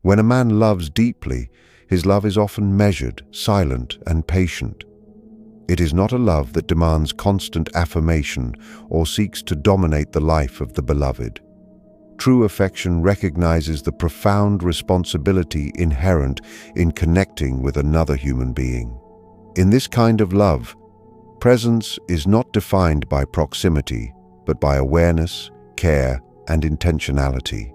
When a man loves deeply, his love is often measured, silent, and patient. It is not a love that demands constant affirmation or seeks to dominate the life of the beloved. True affection recognizes the profound responsibility inherent in connecting with another human being. In this kind of love, presence is not defined by proximity, but by awareness, care, and intentionality.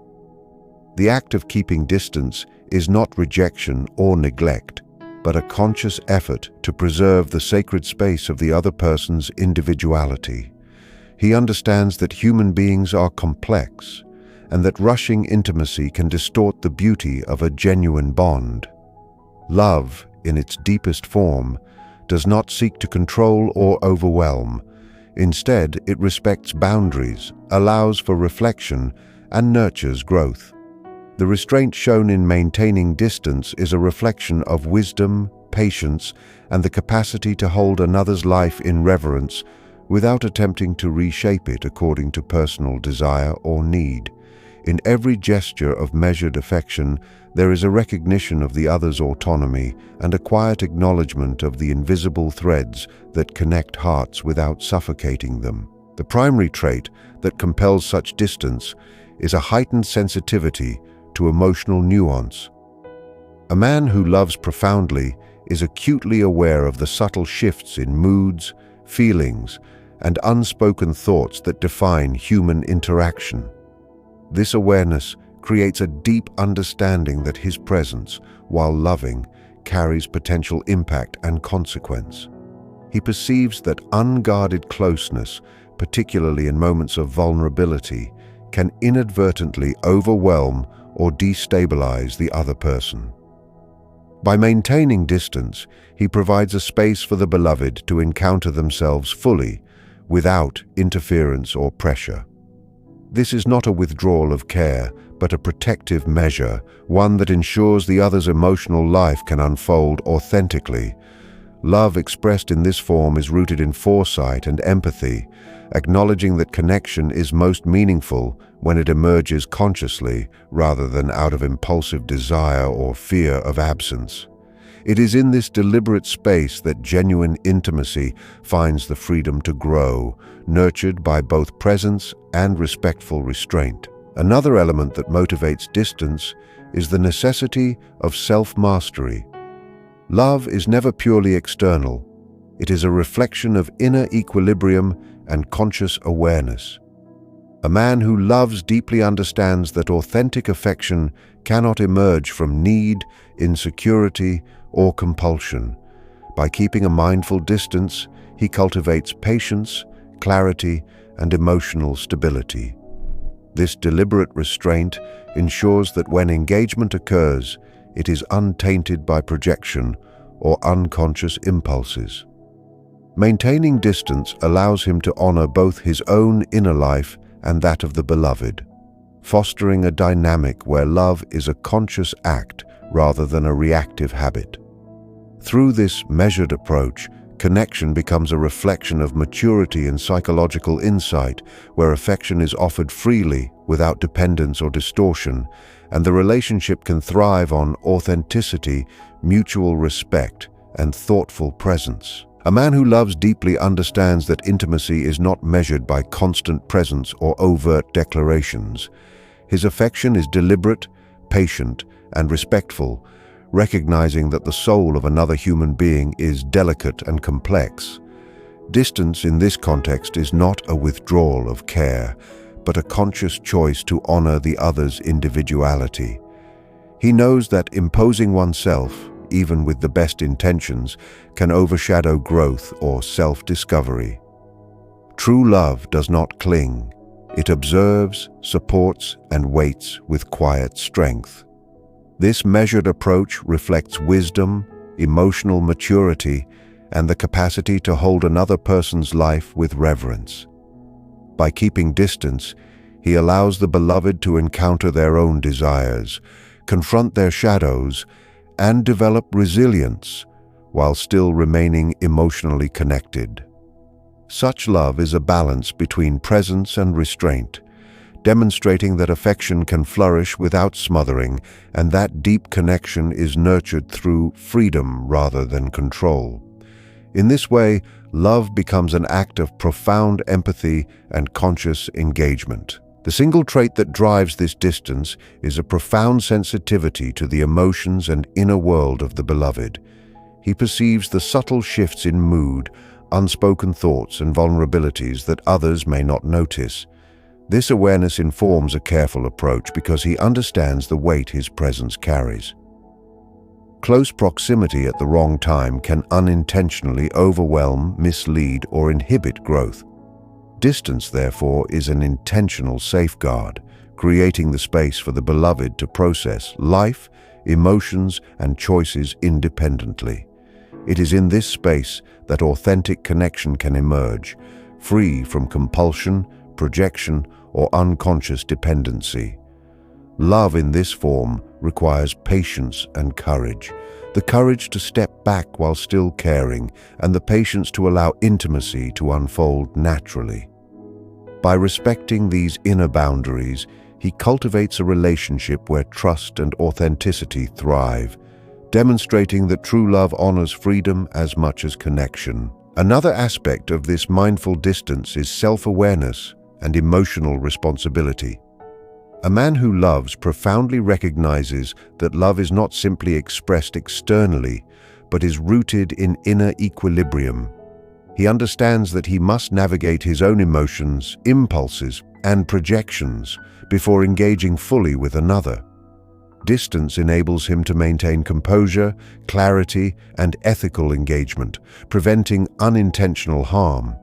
The act of keeping distance is not rejection or neglect, but a conscious effort to preserve the sacred space of the other person's individuality. He understands that human beings are complex, and that rushing intimacy can distort the beauty of a genuine bond. Love, in its deepest form, does not seek to control or overwhelm. Instead, it respects boundaries, allows for reflection, and nurtures growth. The restraint shown in maintaining distance is a reflection of wisdom, patience, and the capacity to hold another's life in reverence without attempting to reshape it according to personal desire or need. In every gesture of measured affection, there is a recognition of the other's autonomy and a quiet acknowledgement of the invisible threads that connect hearts without suffocating them. The primary trait that compels such distance is a heightened sensitivity to emotional nuance. A man who loves profoundly is acutely aware of the subtle shifts in moods, feelings, and unspoken thoughts that define human interaction. This awareness creates a deep understanding that his presence, while loving, carries potential impact and consequence. He perceives that unguarded closeness, particularly in moments of vulnerability, can inadvertently overwhelm or destabilize the other person. By maintaining distance, he provides a space for the beloved to encounter themselves fully, without interference or pressure. This is not a withdrawal of care, but a protective measure, one that ensures the other's emotional life can unfold authentically. Love expressed in this form is rooted in foresight and empathy, acknowledging that connection is most meaningful when it emerges consciously rather than out of impulsive desire or fear of absence. It is in this deliberate space that genuine intimacy finds the freedom to grow, nurtured by both presence and respectful restraint. Another element that motivates distance is the necessity of self-mastery. Love is never purely external. It is a reflection of inner equilibrium and conscious awareness. A man who loves deeply understands that authentic affection cannot emerge from need, insecurity, or compulsion. By keeping a mindful distance, he cultivates patience, clarity, and emotional stability. This deliberate restraint ensures that when engagement occurs, it is untainted by projection or unconscious impulses. Maintaining distance allows him to honor both his own inner life and that of the beloved, fostering a dynamic where love is a conscious act rather than a reactive habit. Through this measured approach, connection becomes a reflection of maturity and psychological insight, where affection is offered freely without dependence or distortion, and the relationship can thrive on authenticity, mutual respect, and thoughtful presence. A man who loves deeply understands that intimacy is not measured by constant presence or overt declarations. His affection is deliberate, patient, and respectful, recognizing that the soul of another human being is delicate and complex. Distance in this context is not a withdrawal of care, but a conscious choice to honor the other's individuality. He knows that imposing oneself, even with the best intentions, can overshadow growth or self-discovery. True love does not cling. It observes, supports, and waits with quiet strength. This measured approach reflects wisdom, emotional maturity, and the capacity to hold another person's life with reverence. By keeping distance, he allows the beloved to encounter their own desires, confront their shadows, and develop resilience while still remaining emotionally connected. Such love is a balance between presence and restraint, demonstrating that affection can flourish without smothering, and that deep connection is nurtured through freedom rather than control. In this way, love becomes an act of profound empathy and conscious engagement. The single trait that drives this distance is a profound sensitivity to the emotions and inner world of the beloved. He perceives the subtle shifts in mood, unspoken thoughts, and vulnerabilities that others may not notice. This awareness informs a careful approach because he understands the weight his presence carries. Close proximity at the wrong time can unintentionally overwhelm, mislead, or inhibit growth. Distance, therefore, is an intentional safeguard, creating the space for the beloved to process life, emotions, and choices independently. It is in this space that authentic connection can emerge, free from compulsion, projection, or unconscious dependency. Love in this form requires patience and courage, the courage to step back while still caring, and the patience to allow intimacy to unfold naturally. By respecting these inner boundaries, he cultivates a relationship where trust and authenticity thrive, demonstrating that true love honors freedom as much as connection. Another aspect of this mindful distance is self-awareness and emotional responsibility. A man who loves profoundly recognizes that love is not simply expressed externally, but is rooted in inner equilibrium. He understands that he must navigate his own emotions, impulses, and projections before engaging fully with another. Distance enables him to maintain composure, clarity, and ethical engagement, preventing unintentional harm.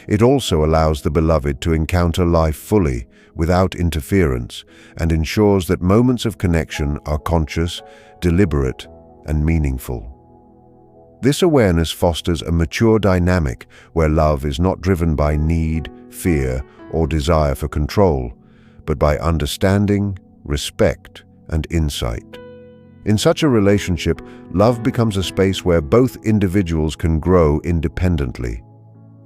It also allows the beloved to encounter life fully, without interference, and ensures that moments of connection are conscious, deliberate, and meaningful. This awareness fosters a mature dynamic where love is not driven by need, fear, or desire for control, but by understanding, respect, and insight. In such a relationship, love becomes a space where both individuals can grow independently,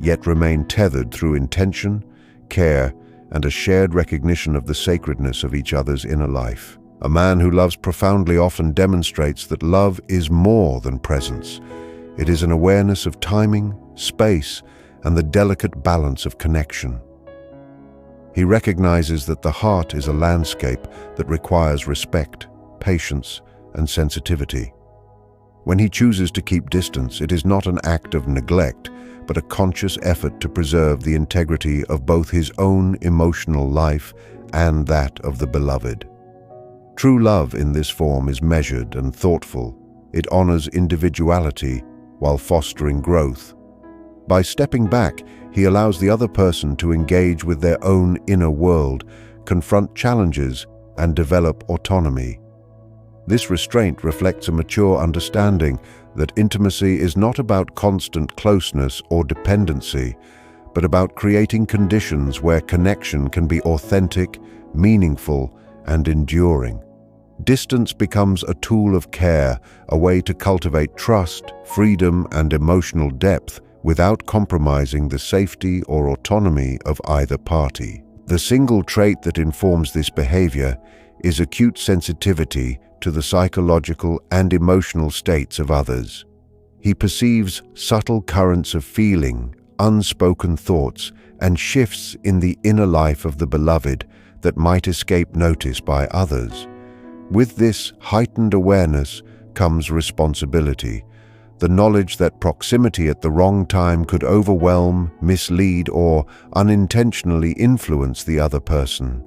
yet remain tethered through intention, care, and a shared recognition of the sacredness of each other's inner life. A man who loves profoundly often demonstrates that love is more than presence. It is an awareness of timing, space, and the delicate balance of connection. He recognizes that the heart is a landscape that requires respect, patience, and sensitivity. When he chooses to keep distance, it is not an act of neglect, but a conscious effort to preserve the integrity of both his own emotional life and that of the beloved. True love in this form is measured and thoughtful. It honors individuality while fostering growth. By stepping back, he allows the other person to engage with their own inner world, confront challenges, and develop autonomy. This restraint reflects a mature understanding that intimacy is not about constant closeness or dependency, but about creating conditions where connection can be authentic, meaningful, and enduring. Distance becomes a tool of care, a way to cultivate trust, freedom, and emotional depth without compromising the safety or autonomy of either party. The single trait that informs this behavior is acute sensitivity to the psychological and emotional states of others. He perceives subtle currents of feeling, unspoken thoughts, and shifts in the inner life of the beloved that might escape notice by others. With this heightened awareness comes responsibility, the knowledge that proximity at the wrong time could overwhelm, mislead, or unintentionally influence the other person.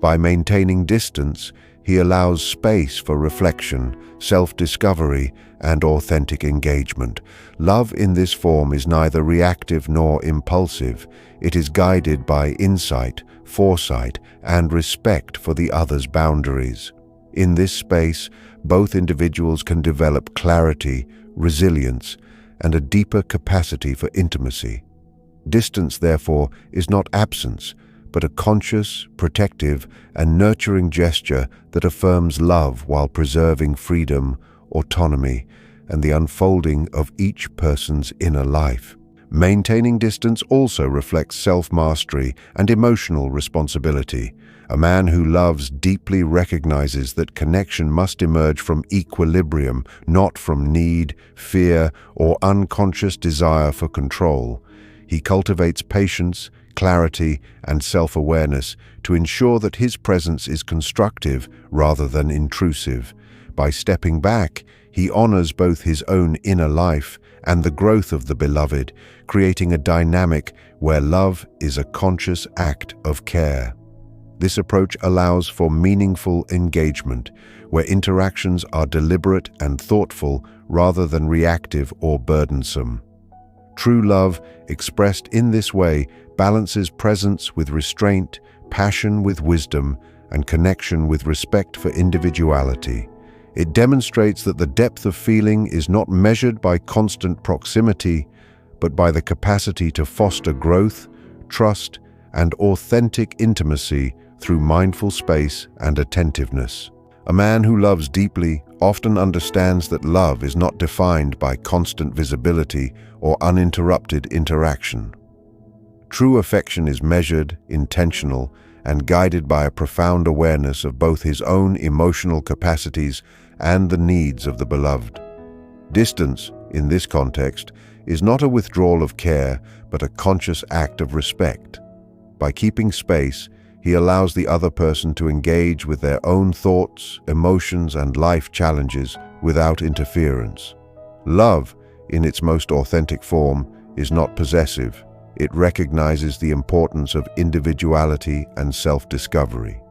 By maintaining distance, he allows space for reflection, self-discovery, and authentic engagement. Love in this form is neither reactive nor impulsive. It is guided by insight, foresight, and respect for the other's boundaries. In this space, both individuals can develop clarity, resilience, and a deeper capacity for intimacy. Distance, therefore, is not absence, but a conscious, protective, and nurturing gesture that affirms love while preserving freedom, autonomy, and the unfolding of each person's inner life. Maintaining distance also reflects self-mastery and emotional responsibility. A man who loves deeply recognizes that connection must emerge from equilibrium, not from need, fear, or unconscious desire for control. He cultivates patience, clarity, and self-awareness to ensure that his presence is constructive rather than intrusive. By stepping back, he honors both his own inner life and the growth of the beloved, creating a dynamic where love is a conscious act of care. This approach allows for meaningful engagement, where interactions are deliberate and thoughtful rather than reactive or burdensome. True love, expressed in this way, balances presence with restraint, passion with wisdom, and connection with respect for individuality. It demonstrates that the depth of feeling is not measured by constant proximity, but by the capacity to foster growth, trust, and authentic intimacy through mindful space and attentiveness. A man who loves deeply often understands that love is not defined by constant visibility or uninterrupted interaction. True affection is measured, intentional, and guided by a profound awareness of both his own emotional capacities and the needs of the beloved. Distance, in this context, is not a withdrawal of care, but a conscious act of respect. By keeping space, he allows the other person to engage with their own thoughts, emotions, and life challenges without interference. Love, in its most authentic form, is not possessive. It recognizes the importance of individuality and self-discovery.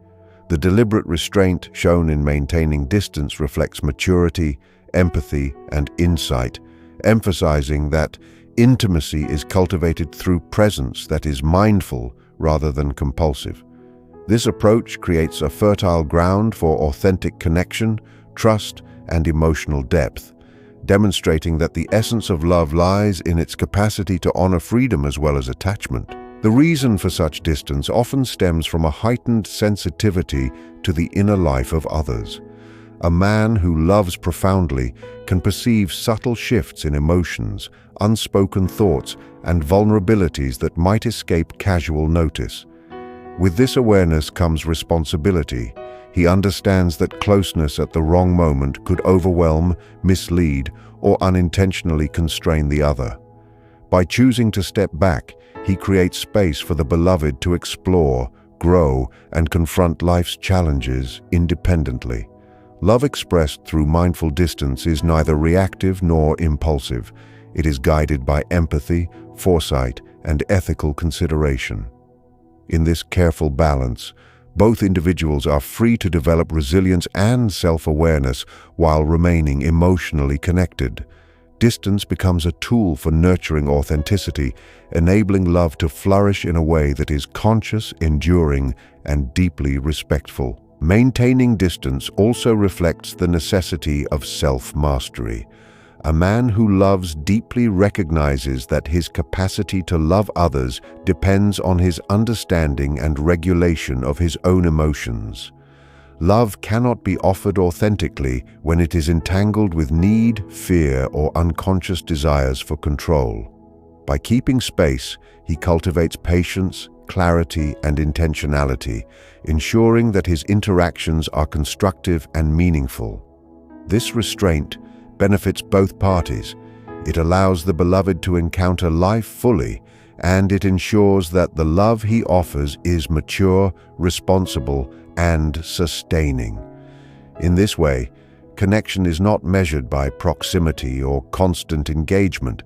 The deliberate restraint shown in maintaining distance reflects maturity, empathy, and insight, emphasizing that intimacy is cultivated through presence that is mindful rather than compulsive. This approach creates a fertile ground for authentic connection, trust, and emotional depth, demonstrating that the essence of love lies in its capacity to honor freedom as well as attachment. The reason for such distance often stems from a heightened sensitivity to the inner life of others. A man who loves profoundly can perceive subtle shifts in emotions, unspoken thoughts, and vulnerabilities that might escape casual notice. With this awareness comes responsibility. He understands that closeness at the wrong moment could overwhelm, mislead, or unintentionally constrain the other. By choosing to step back, he creates space for the beloved to explore, grow, and confront life's challenges independently. Love expressed through mindful distance is neither reactive nor impulsive. It is guided by empathy, foresight, and ethical consideration. In this careful balance, both individuals are free to develop resilience and self-awareness while remaining emotionally connected. Distance becomes a tool for nurturing authenticity, enabling love to flourish in a way that is conscious, enduring, and deeply respectful. Maintaining distance also reflects the necessity of self-mastery. A man who loves deeply recognizes that his capacity to love others depends on his understanding and regulation of his own emotions. Love cannot be offered authentically when it is entangled with need, fear, or unconscious desires for control. By keeping space, he cultivates patience, clarity, and intentionality, ensuring that his interactions are constructive and meaningful. This restraint benefits both parties. It allows the beloved to encounter life fully, and it ensures that the love he offers is mature, responsible, and sustaining. In this way, connection is not measured by proximity or constant engagement,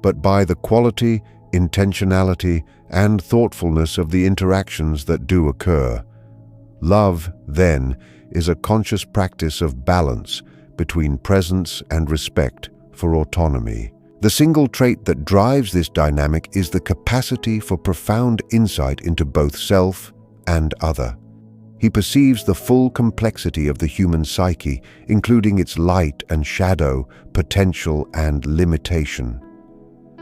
but by the quality, intentionality, and thoughtfulness of the interactions that do occur. Love, then, is a conscious practice of balance between presence and respect for autonomy. The single trait that drives this dynamic is the capacity for profound insight into both self and other. He perceives the full complexity of the human psyche, including its light and shadow, potential and limitation.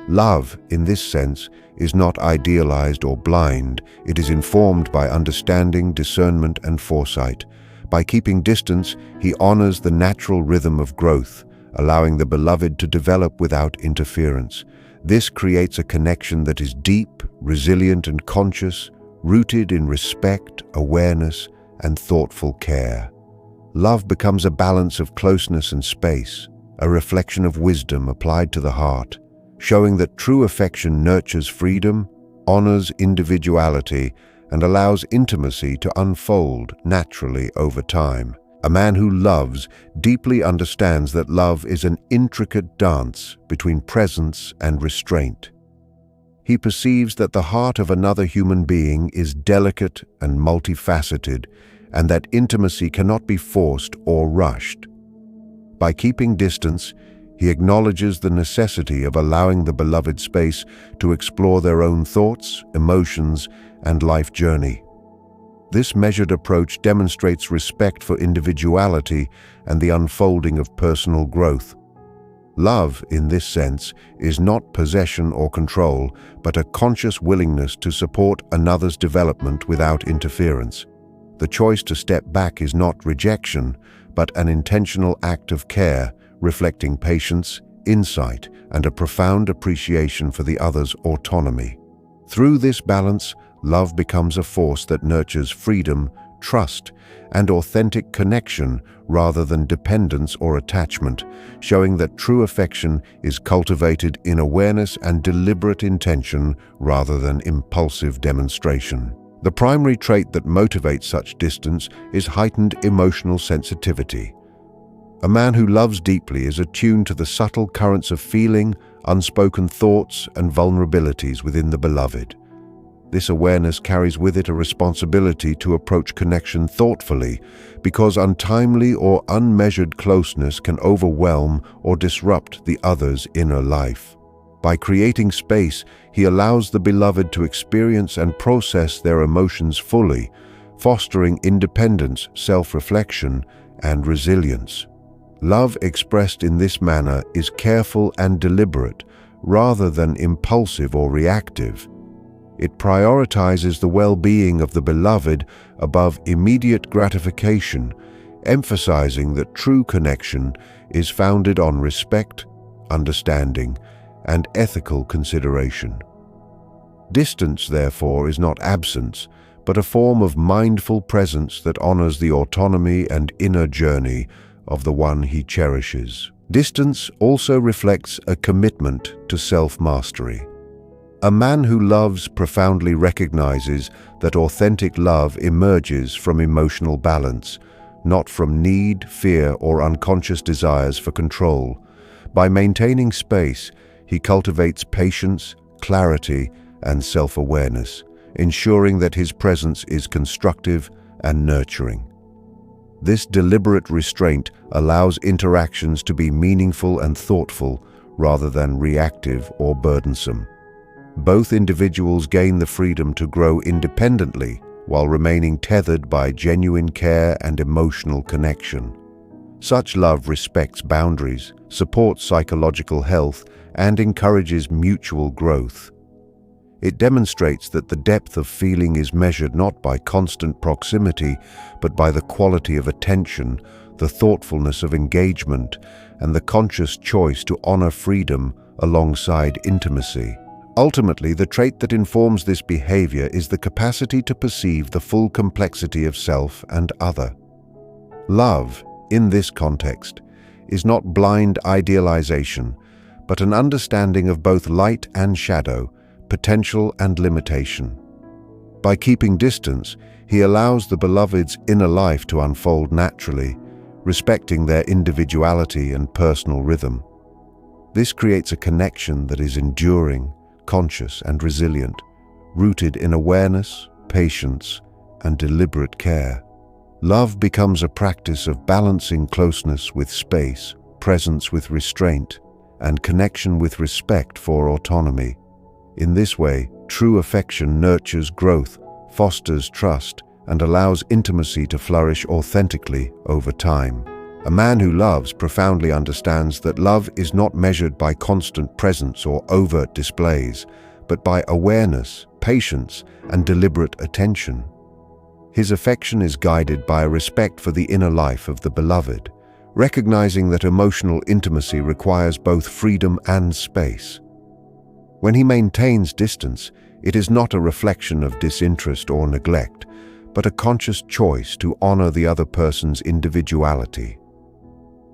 Love, in this sense, is not idealized or blind. It is informed by understanding, discernment, and foresight. By keeping distance, he honors the natural rhythm of growth, allowing the beloved to develop without interference. This creates a connection that is deep, resilient, and conscious, rooted in respect, awareness, and thoughtful care. Love becomes a balance of closeness and space, a reflection of wisdom applied to the heart, showing that true affection nurtures freedom, honors individuality, and allows intimacy to unfold naturally over time. A man who loves deeply understands that love is an intricate dance between presence and restraint. He perceives that the heart of another human being is delicate and multifaceted, and that intimacy cannot be forced or rushed. By keeping distance, he acknowledges the necessity of allowing the beloved space to explore their own thoughts, emotions, and life journey. This measured approach demonstrates respect for individuality and the unfolding of personal growth. Love, in this sense, is not possession or control, but a conscious willingness to support another's development without interference. The choice to step back is not rejection, but an intentional act of care, reflecting patience, insight, and a profound appreciation for the other's autonomy. Through this balance, love becomes a force that nurtures freedom, trust, and authentic connection rather than dependence or attachment, showing that true affection is cultivated in awareness and deliberate intention rather than impulsive demonstration. The primary trait that motivates such distance is heightened emotional sensitivity. A man who loves deeply is attuned to the subtle currents of feeling, unspoken thoughts, and vulnerabilities within the beloved. This awareness carries with it a responsibility to approach connection thoughtfully, because untimely or unmeasured closeness can overwhelm or disrupt the other's inner life. By creating space, he allows the beloved to experience and process their emotions fully, fostering independence, self-reflection, and resilience. Love expressed in this manner is careful and deliberate, rather than impulsive or reactive. It prioritizes the well-being of the beloved above immediate gratification, emphasizing that true connection is founded on respect, understanding, and ethical consideration. Distance, therefore, is not absence, but a form of mindful presence that honors the autonomy and inner journey of the one he cherishes. Distance also reflects a commitment to self-mastery. A man who loves profoundly recognizes that authentic love emerges from emotional balance, not from need, fear, or unconscious desires for control. By maintaining space, he cultivates patience, clarity, and self-awareness, ensuring that his presence is constructive and nurturing. This deliberate restraint allows interactions to be meaningful and thoughtful rather than reactive or burdensome. Both individuals gain the freedom to grow independently while remaining tethered by genuine care and emotional connection. Such love respects boundaries, supports psychological health, and encourages mutual growth. It demonstrates that the depth of feeling is measured not by constant proximity, but by the quality of attention, the thoughtfulness of engagement, and the conscious choice to honor freedom alongside intimacy. Ultimately, the trait that informs this behavior is the capacity to perceive the full complexity of self and other. Love, in this context, is not blind idealization, but an understanding of both light and shadow, potential and limitation. By keeping distance, he allows the beloved's inner life to unfold naturally, respecting their individuality and personal rhythm. This creates a connection that is enduring, conscious, and resilient, rooted in awareness, patience, and deliberate care. Love becomes a practice of balancing closeness with space, presence with restraint, and connection with respect for autonomy. In this way, true affection nurtures growth, fosters trust, and allows intimacy to flourish authentically over time. A man who loves profoundly understands that love is not measured by constant presence or overt displays, but by awareness, patience, and deliberate attention. His affection is guided by a respect for the inner life of the beloved, recognizing that emotional intimacy requires both freedom and space. When he maintains distance, it is not a reflection of disinterest or neglect, but a conscious choice to honor the other person's individuality.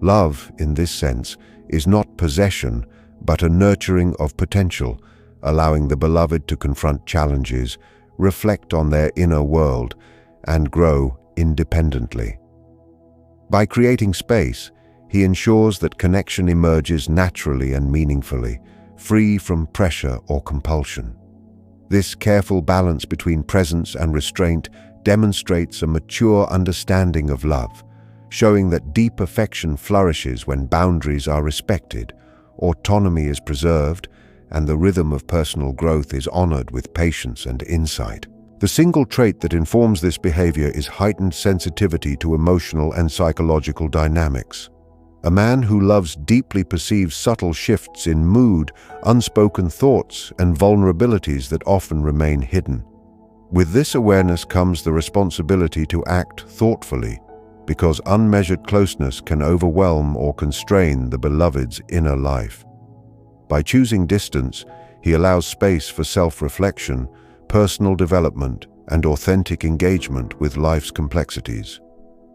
Love, in this sense, is not possession, but a nurturing of potential, allowing the beloved to confront challenges, reflect on their inner world, and grow independently. By creating space, he ensures that connection emerges naturally and meaningfully, free from pressure or compulsion. This careful balance between presence and restraint demonstrates a mature understanding of love, showing that deep affection flourishes when boundaries are respected, autonomy is preserved, and the rhythm of personal growth is honored with patience and insight. The single trait that informs this behavior is heightened sensitivity to emotional and psychological dynamics. A man who loves deeply perceives subtle shifts in mood, unspoken thoughts, and vulnerabilities that often remain hidden. With this awareness comes the responsibility to act thoughtfully, because unmeasured closeness can overwhelm or constrain the beloved's inner life. By choosing distance, he allows space for self-reflection, personal development, and authentic engagement with life's complexities.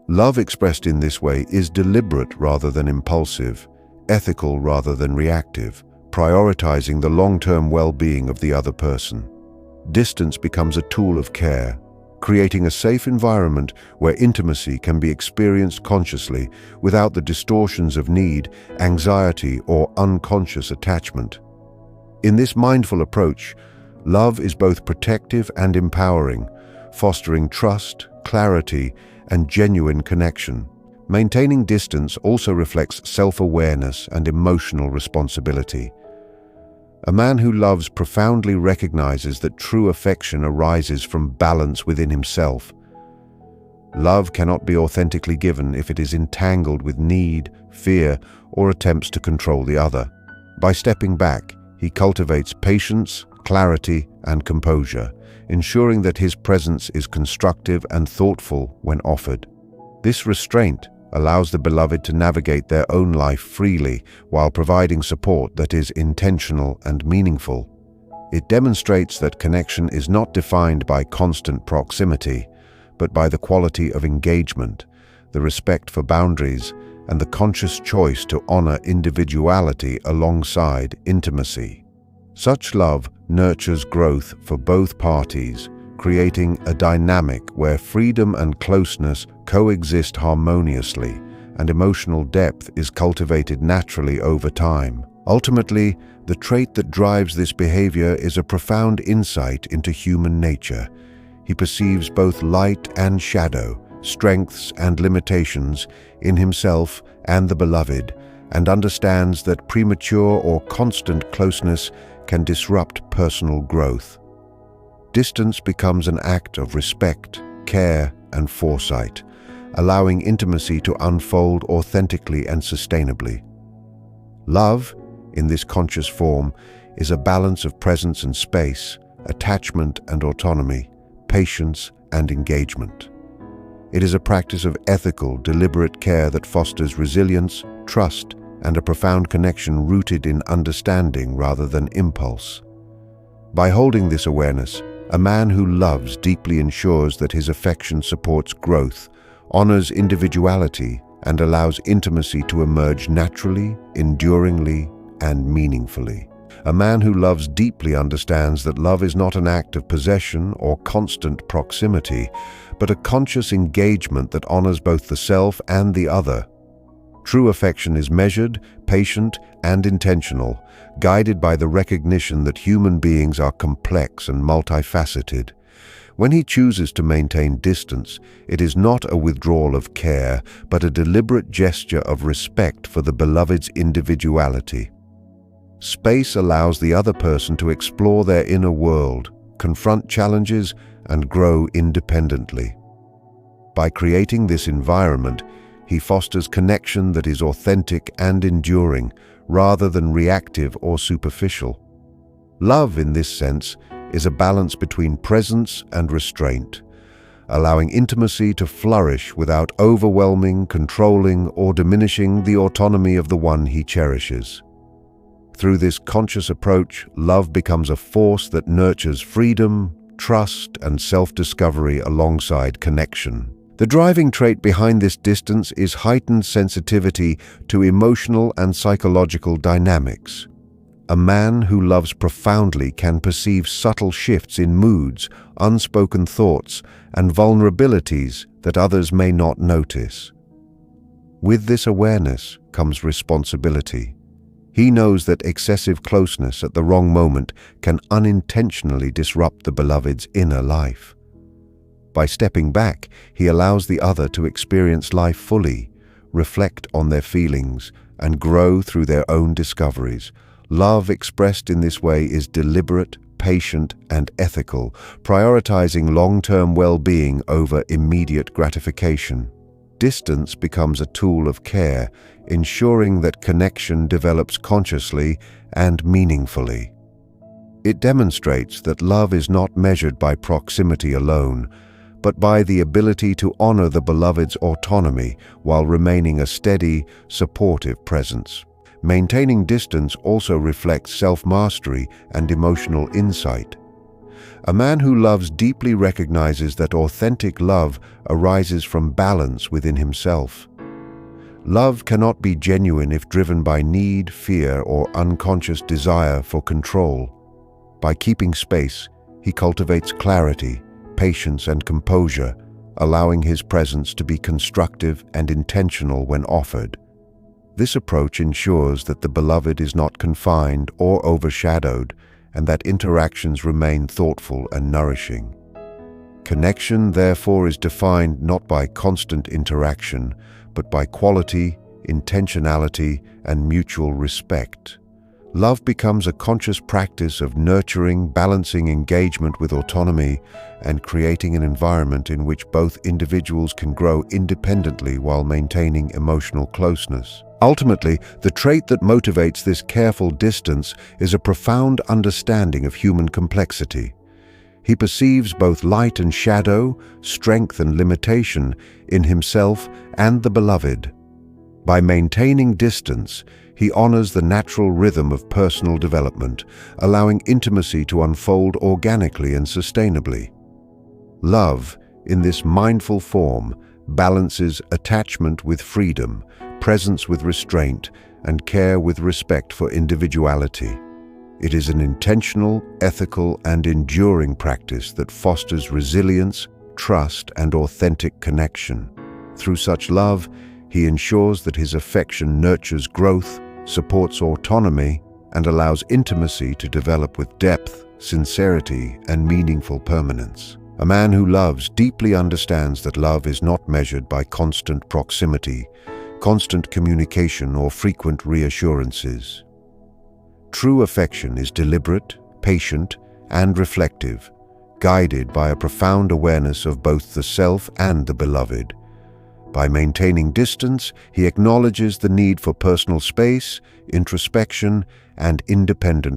Love expressed in this way is deliberate rather than impulsive, ethical rather than reactive, prioritizing the long-term well-being of the other person. Distance becomes a tool of care, creating a safe environment where intimacy can be experienced consciously without the distortions of need, anxiety, or unconscious attachment. In this mindful approach, love is both protective and empowering, fostering trust, clarity, and genuine connection. Maintaining distance also reflects self-awareness and emotional responsibility. A man who loves profoundly recognizes that true affection arises from balance within himself. Love cannot be authentically given if it is entangled with need, fear, or attempts to control the other. By stepping back, he cultivates patience, clarity, and composure, ensuring that his presence is constructive and thoughtful when offered. This restraint allows the beloved to navigate their own life freely while providing support that is intentional and meaningful. It demonstrates that connection is not defined by constant proximity, but by the quality of engagement, the respect for boundaries, and the conscious choice to honor individuality alongside intimacy. Such love nurtures growth for both parties, creating a dynamic where freedom and closeness coexist harmoniously, and emotional depth is cultivated naturally over time. Ultimately, the trait that drives this behavior is a profound insight into human nature. He perceives both light and shadow, strengths and limitations in himself and the beloved, and understands that premature or constant closeness can disrupt personal growth. Distance becomes an act of respect, care, and foresight, allowing intimacy to unfold authentically and sustainably. Love, in this conscious form, is a balance of presence and space, attachment and autonomy, patience and engagement. It is a practice of ethical, deliberate care that fosters resilience, trust, and a profound connection rooted in understanding rather than impulse. By holding this awareness, a man who loves deeply ensures that his affection supports growth, honors individuality, and allows intimacy to emerge naturally, enduringly, and meaningfully. A man who loves deeply understands that love is not an act of possession or constant proximity, but a conscious engagement that honors both the self and the other. True affection is measured, patient, and intentional, guided by the recognition that human beings are complex and multifaceted. When he chooses to maintain distance, it is not a withdrawal of care, but a deliberate gesture of respect for the beloved's individuality. Space allows the other person to explore their inner world, confront challenges, and grow independently. By creating this environment, he fosters connection that is authentic and enduring, rather than reactive or superficial. Love, in this sense, is a balance between presence and restraint, allowing intimacy to flourish without overwhelming, controlling, or diminishing the autonomy of the one he cherishes. Through this conscious approach, love becomes a force that nurtures freedom, trust, and self-discovery alongside connection. The driving trait behind this distance is heightened sensitivity to emotional and psychological dynamics. A man who loves profoundly can perceive subtle shifts in moods, unspoken thoughts, and vulnerabilities that others may not notice. With this awareness comes responsibility. He knows that excessive closeness at the wrong moment can unintentionally disrupt the beloved's inner life. By stepping back, he allows the other to experience life fully, reflect on their feelings, and grow through their own discoveries. Love expressed in this way is deliberate, patient, and ethical, prioritizing long-term well-being over immediate gratification. Distance becomes a tool of care, ensuring that connection develops consciously and meaningfully. It demonstrates that love is not measured by proximity alone, but by the ability to honor the beloved's autonomy while remaining a steady, supportive presence. Maintaining distance also reflects self-mastery and emotional insight. A man who loves deeply recognizes that authentic love arises from balance within himself. Love cannot be genuine if driven by need, fear, or unconscious desire for control. By keeping space, he cultivates clarity, patience, and composure, allowing his presence to be constructive and intentional when offered. This approach ensures that the beloved is not confined or overshadowed, and that interactions remain thoughtful and nourishing. Connection, therefore, is defined not by constant interaction, but by quality, intentionality, and mutual respect. Love becomes a conscious practice of nurturing, balancing engagement with autonomy, and creating an environment in which both individuals can grow independently while maintaining emotional closeness. Ultimately, the trait that motivates this careful distance is a profound understanding of human complexity. He perceives both light and shadow, strength and limitation in himself and the beloved. By maintaining distance, he honors the natural rhythm of personal development, allowing intimacy to unfold organically and sustainably. Love, in this mindful form, balances attachment with freedom, presence with restraint, and care with respect for individuality. It is an intentional, ethical, and enduring practice that fosters resilience, trust, and authentic connection. Through such love, he ensures that his affection nurtures growth, supports autonomy, and allows intimacy to develop with depth, sincerity, and meaningful permanence. A man who loves deeply understands that love is not measured by constant proximity, constant communication, or frequent reassurances. True affection is deliberate, patient, and reflective, guided by a profound awareness of both the self and the beloved. By maintaining distance, he acknowledges the need for personal space, introspection, and independent